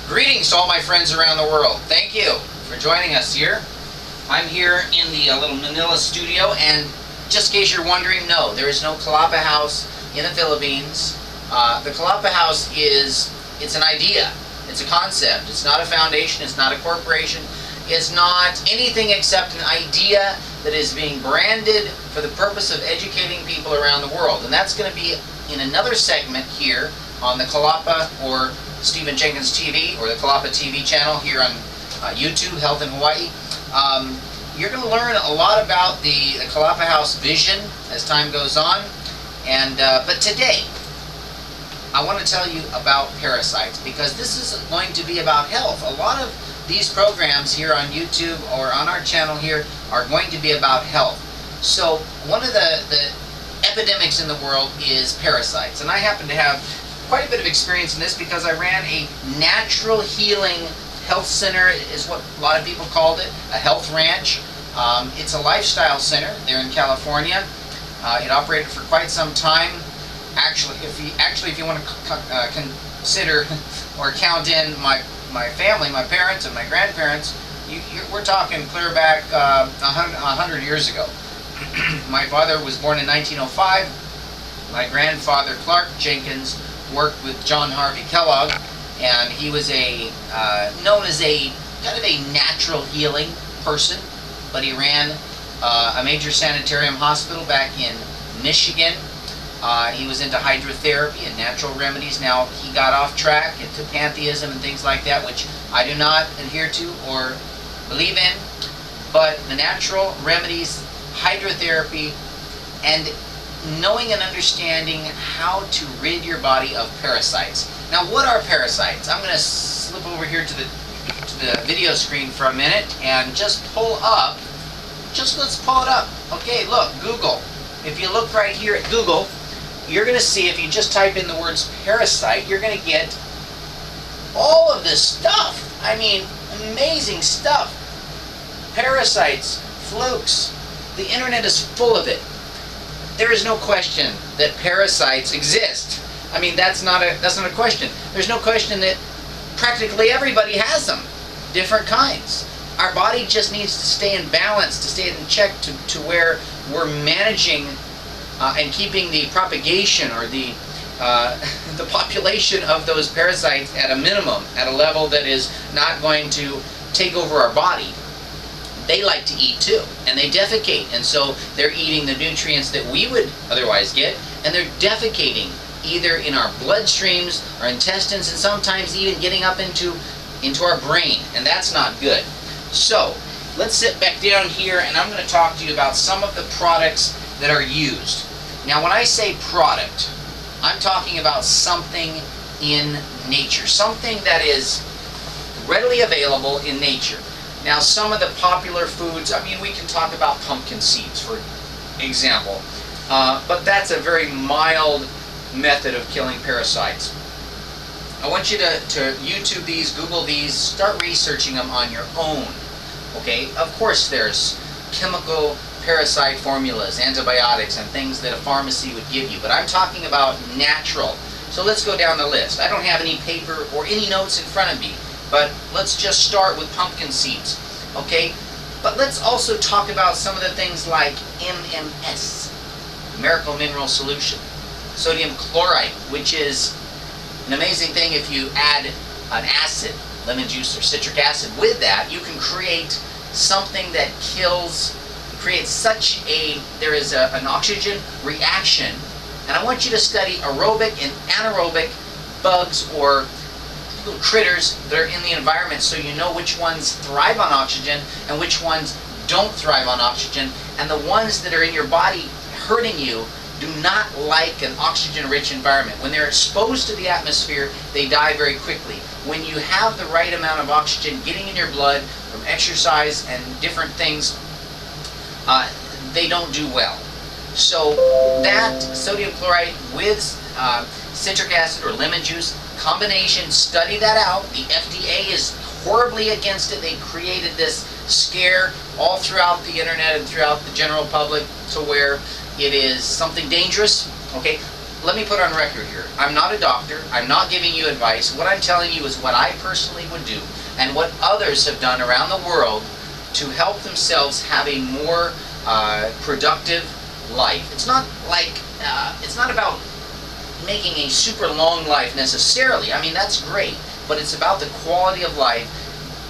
Greetings to all my friends around the world. Thank you for joining us here. I'm here in the little Manila studio, and just in case you're wondering, no, there is no Kalapa House in the Philippines. The Kalapa House it's an idea. It's a concept. It's not a foundation. It's not a corporation. It's not anything except an idea that is being branded for the purpose of educating people around the world. And that's going to be in another segment here on the Kalapa or Stephen Jenkins TV, or the Kalapa TV channel here on YouTube, Health in Hawaii. You're going to learn a lot about the Kalapa House vision as time goes on. But today, I want to tell you about parasites, because this is going to be about health. A lot of these programs here on YouTube or on our channel here are going to be about health. So one of the epidemics in the world is parasites, and I happen to have quite a bit of experience in this because I ran a natural healing health center, is what a lot of people called it, a health ranch. It's a lifestyle center there in California. It operated for quite some time. Actually, if you want to consider or count in my family, my parents and my grandparents, we're talking clear back 100 years ago. My father was born in 1905. My grandfather, Clark Jenkins, worked with John Harvey Kellogg, and he was known as a kind of a natural healing person, but he ran a major sanitarium hospital back in Michigan. He was into hydrotherapy and natural remedies. Now, he got off track into pantheism and things like that, which I do not adhere to or believe in, but the natural remedies, hydrotherapy, and knowing and understanding how to rid your body of parasites. Now, what are parasites? I'm going to slip over here to the video screen for a minute and just let's pull it up. Okay, look, Google. If you look right here at Google, you're going to see, if you just type in the words parasite, you're going to get all of this stuff. I mean, amazing stuff. Parasites, flukes, the internet is full of it. There is no question that parasites exist. I mean, that's not a question. There's no question that practically everybody has them, different kinds. Our body just needs to stay in balance, to stay in check, to where we're managing and keeping the propagation or the population of those parasites at a minimum, at a level that is not going to take over our body. They like to eat too, and they defecate, and so they're eating the nutrients that we would otherwise get, and they're defecating either in our bloodstreams, our intestines, and sometimes even getting up into our brain, and that's not good. So let's sit back down here, and I'm going to talk to you about some of the products that are used. Now, when I say product, I'm talking about something in nature, something that is readily available in nature. Now, some of the popular foods, I mean, we can talk about pumpkin seeds, for example, but that's a very mild method of killing parasites. I want you to YouTube these, Google these, start researching them on your own. Okay, of course there's chemical parasite formulas, antibiotics, and things that a pharmacy would give you, but I'm talking about natural. So let's go down the list. I don't have any paper or any notes in front of me, but let's just start with pumpkin seeds, okay? But let's also talk about some of the things like MMS, miracle mineral solution, sodium chloride, which is an amazing thing. If you add an acid, lemon juice or citric acid with that, you can create something that creates there is an oxygen reaction. And I want you to study aerobic and anaerobic bugs or little critters that are in the environment, so you know which ones thrive on oxygen and which ones don't thrive on oxygen. And the ones that are in your body hurting you do not like an oxygen-rich environment. When they're exposed to the atmosphere, they die very quickly. When you have the right amount of oxygen getting in your blood from exercise and different things, they don't do well. So that sodium chloride with citric acid or lemon juice combination, study that out. The FDA is horribly against it. They created this scare all throughout the internet and throughout the general public to where it is something dangerous. Okay, let me put on record here. I'm not a doctor. I'm not giving you advice. What I'm telling you is what I personally would do and what others have done around the world to help themselves have a more productive life. It's not like, it's not about making a super long life necessarily. I mean, that's great, but it's about the quality of life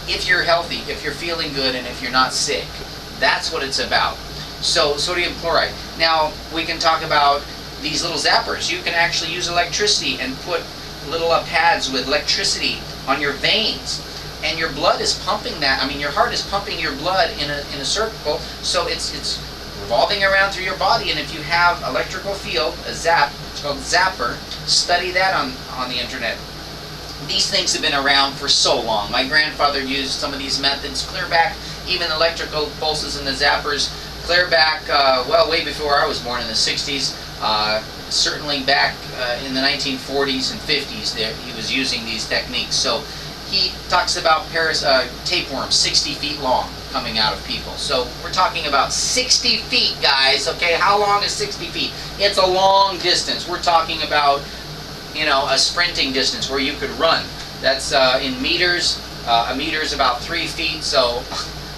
if you're healthy, if you're feeling good, and if you're not sick. That's what it's about. So, sodium chloride. Now, we can talk about these little zappers. You can actually use electricity and put little pads with electricity on your veins, and your blood is pumping that. I mean, your heart is pumping your blood in a circle, so it's revolving around through your body. And if you have electrical field, a zap, it's called zapper. Study that on the internet. These things have been around for so long. My grandfather used some of these methods clear back, even electrical pulses and the zappers, clear back, well, way before I was born in the 60s. Certainly back in the 1940s and 50s, he was using these techniques. So he talks about tapeworms 60 feet long coming out of people. So we're talking about 60 feet, guys. Okay, how long is 60 feet? It's a long distance. We're talking about, you know, a sprinting distance where you could run. That's in meters. A meter is about 3 feet, so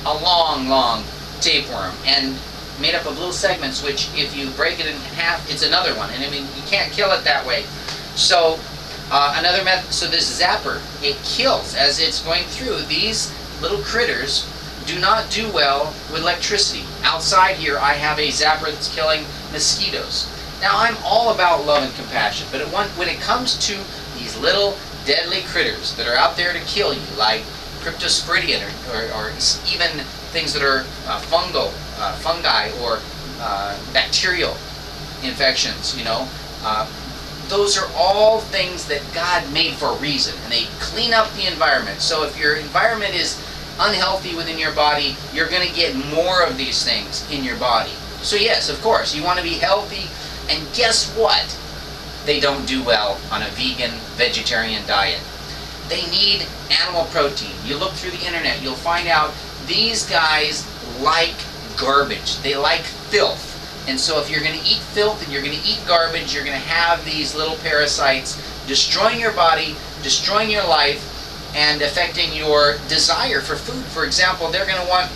a long tapeworm, and made up of little segments, which if you break it in half, it's another one. And I mean, you can't kill it that way. So another method, so this zapper, it kills as it's going through. These little critters do not do well with electricity. Outside here, I have a zapper that's killing mosquitoes. Now, I'm all about love and compassion, but when it comes to these little deadly critters that are out there to kill you, like cryptosporidian or even things that are fungi or bacterial infections, you know, those are all things that God made for a reason, and they clean up the environment. So if your environment is unhealthy within your body, you're going to get more of these things in your body. So yes, of course, you want to be healthy, and guess what? They don't do well on a vegan, vegetarian diet. They need animal protein. You look through the internet, you'll find out these guys like garbage. They like filth. And so if you're going to eat filth and you're going to eat garbage, you're going to have these little parasites destroying your body, destroying your life, and affecting your desire for food. For example, they're going to want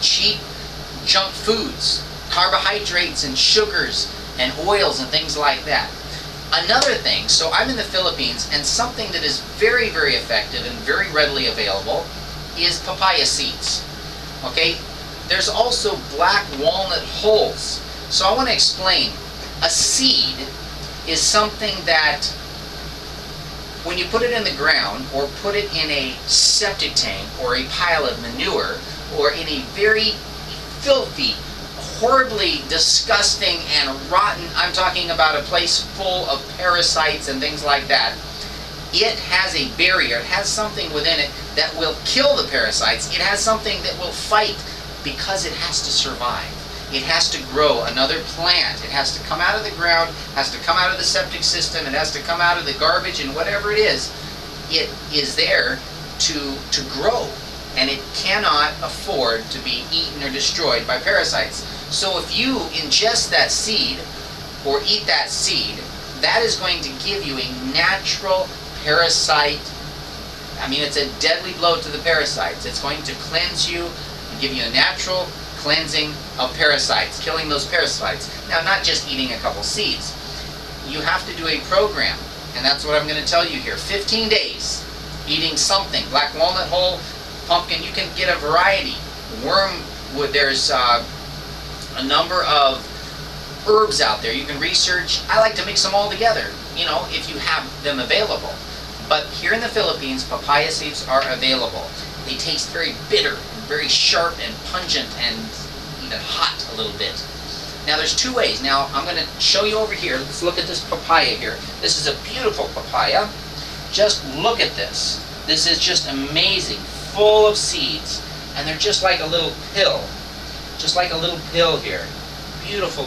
cheap junk foods, carbohydrates and sugars and oils and things like that. Another thing, so I'm in the Philippines, and something that is very, very effective and very readily available is papaya seeds. Okay? There's also black walnut hulls. So I want to explain. A seed is something that when you put it in the ground or put it in a septic tank or a pile of manure or in a very filthy, horribly disgusting and rotten, I'm talking about a place full of parasites and things like that, it has a barrier, it has something within it that will kill the parasites. It has something that will fight because it has to survive. It has to grow another plant. It has to come out of the ground, has to come out of the septic system, it has to come out of the garbage and whatever it is there to grow. And it cannot afford to be eaten or destroyed by parasites. So if you ingest that seed or eat that seed, that is going to give you a natural parasite. I mean, it's a deadly blow to the parasites. It's going to cleanse you and give you a natural cleansing of parasites, killing those parasites. Now, not just eating a couple seeds. You have to do a program, and that's what I'm going to tell you here. 15 days eating something. Black walnut hull, pumpkin, you can get a variety. Wormwood, there's a number of herbs out there. You can research. I like to mix them all together, you know, if you have them available. But here in the Philippines, papaya seeds are available. They taste very bitter, and very sharp and pungent and even hot a little bit. Now there's two ways. Now I'm going to show you over here. Let's look at this papaya here. This is a beautiful papaya. Just look at this. This is just amazing, full of seeds. And they're just like a little pill. Just like a little pill here. Beautiful.